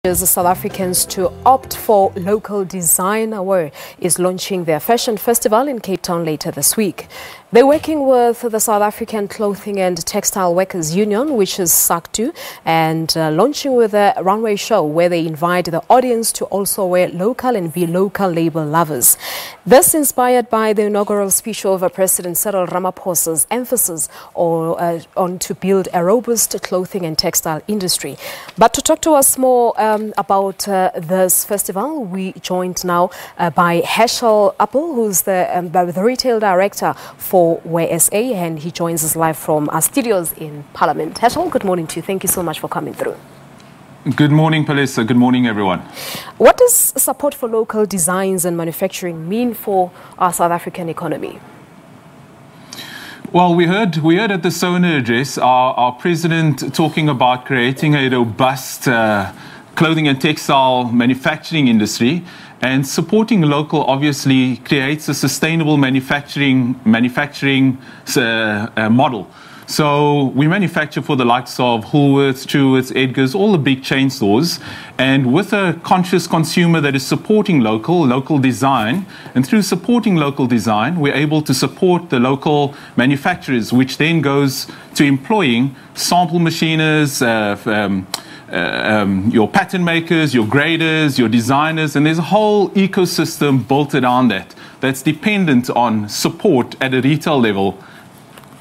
South Africans to opt for local design. Aware is launching their fashion festival in Cape Town later this week. They're working with the South African Clothing and Textile Workers Union, which is SACTWU, and launching with a runway show where they invite the audience to also wear local and be local label lovers. This inspired by the inaugural speech of President Cyril Ramaphosa's emphasis on to build a robust clothing and textile industry. But to talk to us more about this festival, we joined now by Herschel Oppel, who's the retail director for Wear SA, and he joins us live from our studios in Parliament. Herschel, good morning to you. Thank you so much for coming through. Good morning, Palisa. Good morning, everyone. What does support for local designs and manufacturing mean for our South African economy? Well, we heard at the SONA address our president talking about creating a robust clothing and textile manufacturing industry, and supporting local obviously creates a sustainable manufacturing model. So we manufacture for the likes of Woolworths, Truworths, Edgar's, all the big chain stores, and with a conscious consumer that is supporting local design, and through supporting local design, we're able to support the local manufacturers, which then goes to employing sample machiners, your pattern makers, your graders, your designers, and there's a whole ecosystem built around that that's dependent on support at a retail level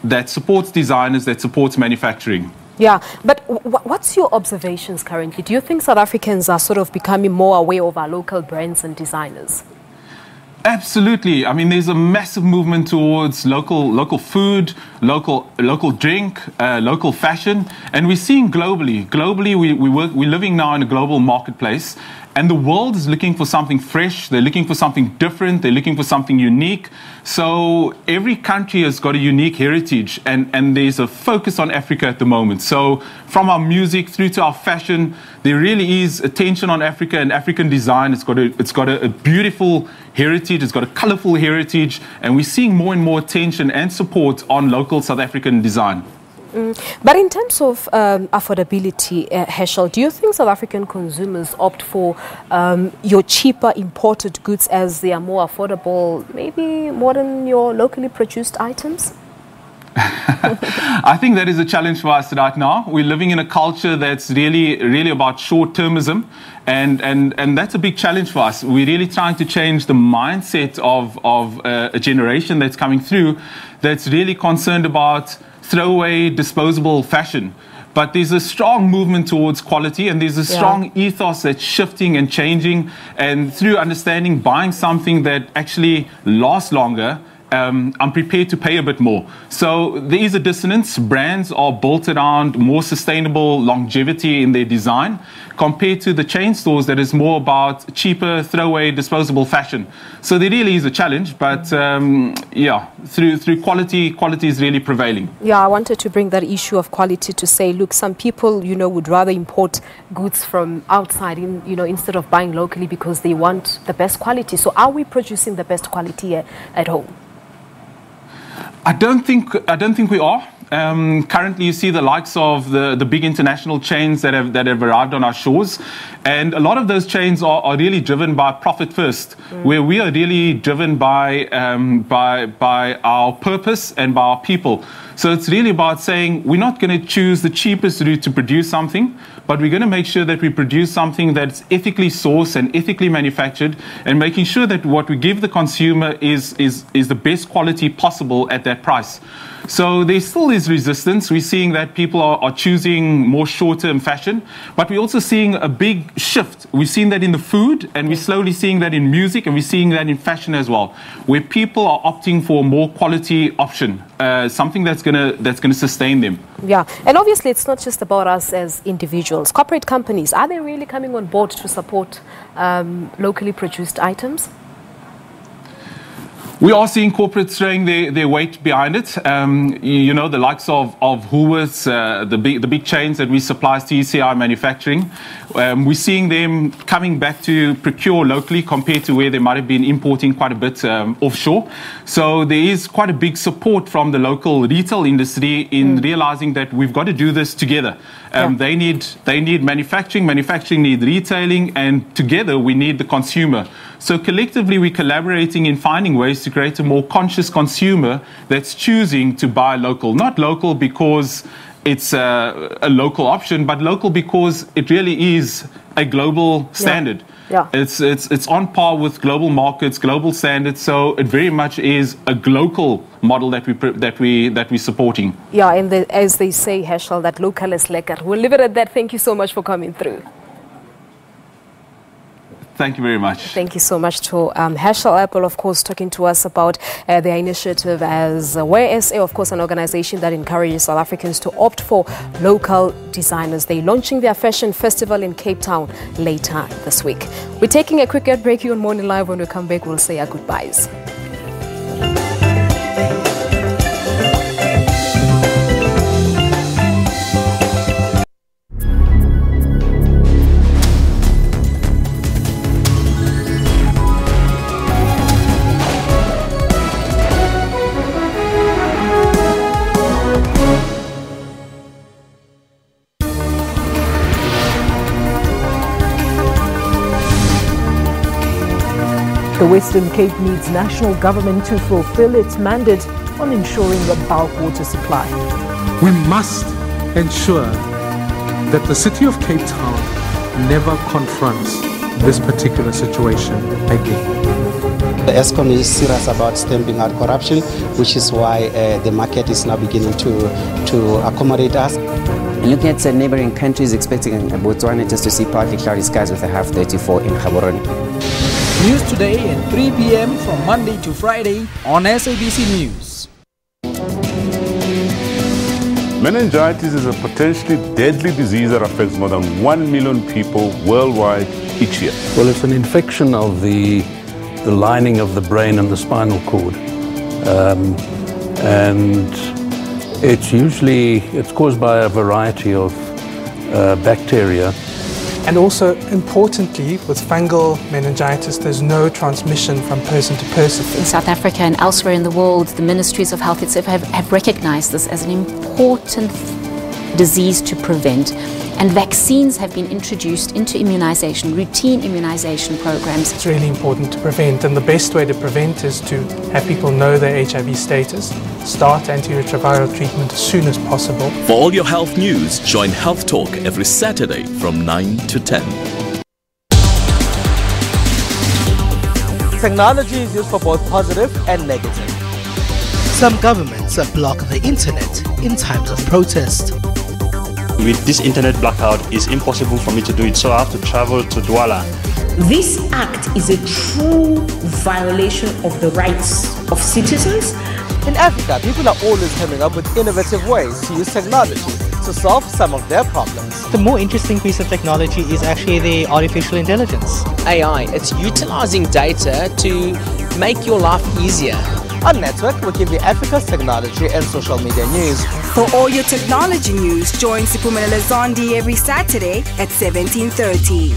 that supports designers, that supports manufacturing. Yeah, but what's your observations currently? Do you think South Africans are sort of becoming more aware of our local brands and designers? Absolutely. I mean, there's a massive movement towards local food, local drink, local fashion, and we're seeing globally. Globally, we're living now in a global marketplace, and the world is looking for something fresh. They're looking for something different. They're looking for something unique. So every country has got a unique heritage, and there's a focus on Africa at the moment. So from our music through to our fashion, there really is attention on Africa and African design. It's got a beautiful heritage. It's got a colorful heritage, and we're seeing more and more attention and support on local South African design. But in terms of affordability, Herschel, do you think South African consumers opt for your cheaper imported goods as they are more affordable, maybe more than your locally produced items? I think that is a challenge for us right now. We're living in a culture that's really about short-termism, and that's a big challenge for us. We're really trying to change the mindset of a generation that's coming through that's really concerned about throwaway, disposable fashion. But there's a strong movement towards quality, and there's a strong ethos that's shifting and changing, and through understanding buying something that actually lasts longer, I'm prepared to pay a bit more. So there is a dissonance. Brands are built around more sustainable longevity in their design compared to the chain stores that is more about cheaper, throwaway, disposable fashion. So there really is a challenge, but yeah, through quality is really prevailing. Yeah, I wanted to bring that issue of quality to say, look, some people, would rather import goods from outside, instead of buying locally because they want the best quality. So are we producing the best quality at home? I don't think we are. Currently, you see the likes of the big international chains that have arrived on our shores, and a lot of those chains are really driven by profit first, where we are really driven by our purpose and by our people. So it's really about saying we're not going to choose the cheapest route to produce something, but we're going to make sure that we produce something that's ethically sourced and ethically manufactured, and making sure that what we give the consumer is the best quality possible at that price. So there still is resistance. We're seeing that people are choosing more short-term fashion, but we're also seeing a big shift. We've seen that in the food, and we're slowly seeing that in music, and we're seeing that in fashion as well, where people are opting for a more quality option, something that's gonna sustain them. Yeah, and obviously it's not just about us as individuals. Corporate companies, are they really coming on board to support locally produced items? We are seeing corporates throwing their weight behind it. The likes of Woolworths, the big chains that we supply to ECI manufacturing. We're seeing them coming back to procure locally compared to where they might have been importing quite a bit offshore. So there is quite a big support from the local retail industry in realizing that we've got to do this together. They need manufacturing need retailing, and together we need the consumer. So collectively we're collaborating in finding ways to create a more conscious consumer that's choosing to buy local. Not local because it's a local option, but local because it really is a global standard. It's on par with global markets, global standards. So it very much is a local model that we're supporting. Yeah, and as they say, Herschel, that local is lekker. We'll leave it at that. Thank you so much for coming through. Thank you very much. Thank you so much to Herschel Oppel, of course, talking to us about their initiative as Wear SA, of course, an organization that encourages South Africans to opt for local designers. They're launching their fashion festival in Cape Town later this week. We're taking a quick ad break here on Morning Live. When we come back, we'll say our goodbyes. The Western Cape needs national government to fulfill its mandate on ensuring the bulk water supply. We must ensure that the city of Cape Town never confronts this particular situation again. The ESCOM is serious about stamping out corruption, which is why the market is now beginning to accommodate us. Looking at neighboring countries, expecting Botswana just to see partly cloudy skies with a half 34 in Gaborone. News today at 3 p.m. from Monday to Friday on SABC News. Meningitis is a potentially deadly disease that affects more than 1 million people worldwide each year. Well, it's an infection of the lining of the brain and the spinal cord. And it's caused by a variety of bacteria. And also, importantly, with fungal meningitis, there's no transmission from person to person. In South Africa and elsewhere in the world, the ministries of health etc. have recognized this as an important disease to prevent. And vaccines have been introduced into immunization, routine immunization programs. It's really important to prevent, and the best way to prevent is to have people know their HIV status, start antiretroviral treatment as soon as possible. For all your health news, join Health Talk every Saturday from 9 to 10. Technology is used for both positive and negative. Some governments block the internet in times of protest. With this internet blackout, it's impossible for me to do it, so I have to travel to Douala. This act is a true violation of the rights of citizens. In Africa, people are always coming up with innovative ways to use technology to solve some of their problems. The more interesting piece of technology is actually the artificial intelligence. AI, it's utilizing data to make your life easier. On Network, we'll give you Africa's technology and social media news. For all your technology news, join Siphumelele Zondi every Saturday at 17:30.